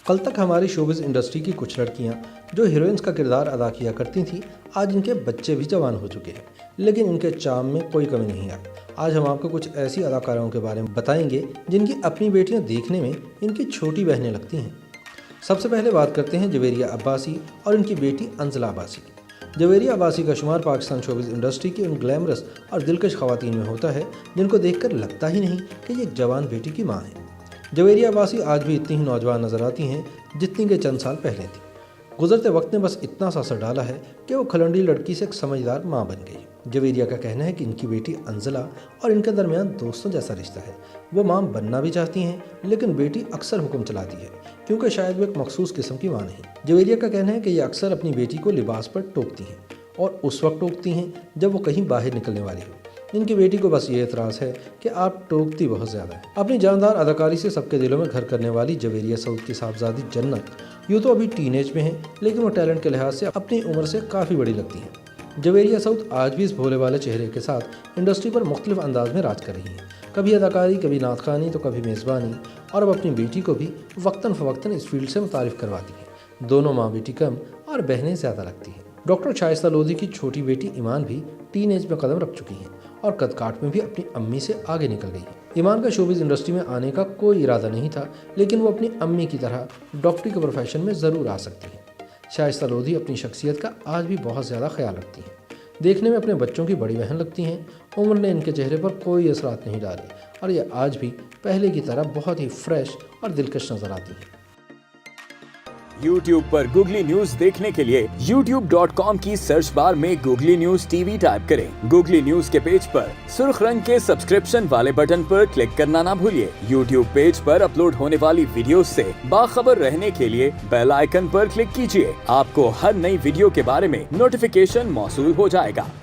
कल तक हमारी शोबिज़ इंडस्ट्री की कुछ लड़कियां जो हीरोइंस का किरदार अदा किया करती थीं, आज इनके बच्चे भी जवान हो चुके हैं, लेकिन इनके चार्म में कोई कमी नहीं आई। आज हम आपको कुछ ऐसी अदाकाराओं के बारे में बताएंगे जिनकी अपनी बेटियां देखने में इनकी छोटी बहनें लगती हैं। सबसे पहले बात करते हैं जवेरिया अब्बासी और इनकी बेटी अंजला अब्बासी की। जवेरिया अब्बासी का शुमार पाकिस्तान शोबिज़ इंडस्ट्री की उन ग्लैमरस और दिलकश ख़वातीन में होता है जिनको देखकर लगता ही नहीं कि ये एक जवान बेटी की माँ है। जवेरिया अब्बासी आज भी इतनी ही नौजवान नजर आती हैं जितनी के चंद साल पहले थी। गुजरते वक्त ने बस इतना सा असर डाला है कि वो खलंडी लड़की से एक समझदार माँ बन गई। जवेरिया का कहना है कि इनकी बेटी अंजला और इनके दरमियान दोस्तों जैसा रिश्ता है। वो माँ बनना भी चाहती हैं, लेकिन बेटी अक्सर हुक्म चलाती है क्योंकि शायद वो एक मखसूस किस्म की माँ नहीं। जवेरिया का कहना है कि ये अक्सर अपनी बेटी को लिबास पर टोकती हैं और उस वक्त टोकती हैं जब वो कहीं बाहर निकलने वाली हो। इनकी बेटी को बस ये एतराज़ है कि आप टोकती बहुत ज़्यादा है। अपनी जानदार अदाकारी से सबके दिलों में घर करने वाली जवेरिया सऊद की साहबजादी जन्नत यूँ तो अभी टीनेज में है, लेकिन वो टैलेंट के लिहाज से अपनी उम्र से काफ़ी बड़ी लगती हैं। जवेरिया सऊद आज भी इस भोले वाले चेहरे के साथ इंडस्ट्री पर मुख्तलिफ अंदाज में राज कर रही हैं। कभी अदाकारी, कभी नात ख़वानी, तो कभी मेज़बानी, और अब अपनी बेटी को भी वक्तन फ़वक्तन इस फील्ड से मुतारिफ़ करवाती हैं। दोनों माँ बेटी कम और बहनें ज़्यादा लगती हैं। डॉक्टर शाइस्ता लोधी की छोटी बेटी ईमान भी टीनेज में कदम रख चुकी हैं और कद काट में भी अपनी अम्मी से आगे निकल गई है। ईमान का शोबिज़ इंडस्ट्री में आने का कोई इरादा नहीं था, लेकिन वो अपनी अम्मी की तरह डॉक्टरी के प्रोफेशन में ज़रूर आ सकती हैं। शाइस्ता लोधी अपनी शख्सियत का आज भी बहुत ज़्यादा ख्याल रखती हैं। देखने में अपने बच्चों की बड़ी बहन लगती हैं। उम्र ने इनके चेहरे पर कोई असरात नहीं डाले और ये आज भी पहले की तरह बहुत ही फ्रेश और दिलकश नजर आती हैं। YouTube पर गूगली न्यूज देखने के लिए youtube.com की सर्च बार में गूगली न्यूज टीवी टाइप करें। गूगली न्यूज के पेज पर सुर्ख रंग के सब्सक्रिप्शन वाले बटन पर क्लिक करना ना भूलिए। YouTube पेज पर अपलोड होने वाली वीडियोस से बाखबर रहने के लिए बेल आइकन पर क्लिक कीजिए। आपको हर नई वीडियो के बारे में नोटिफिकेशन मौसूल हो जाएगा।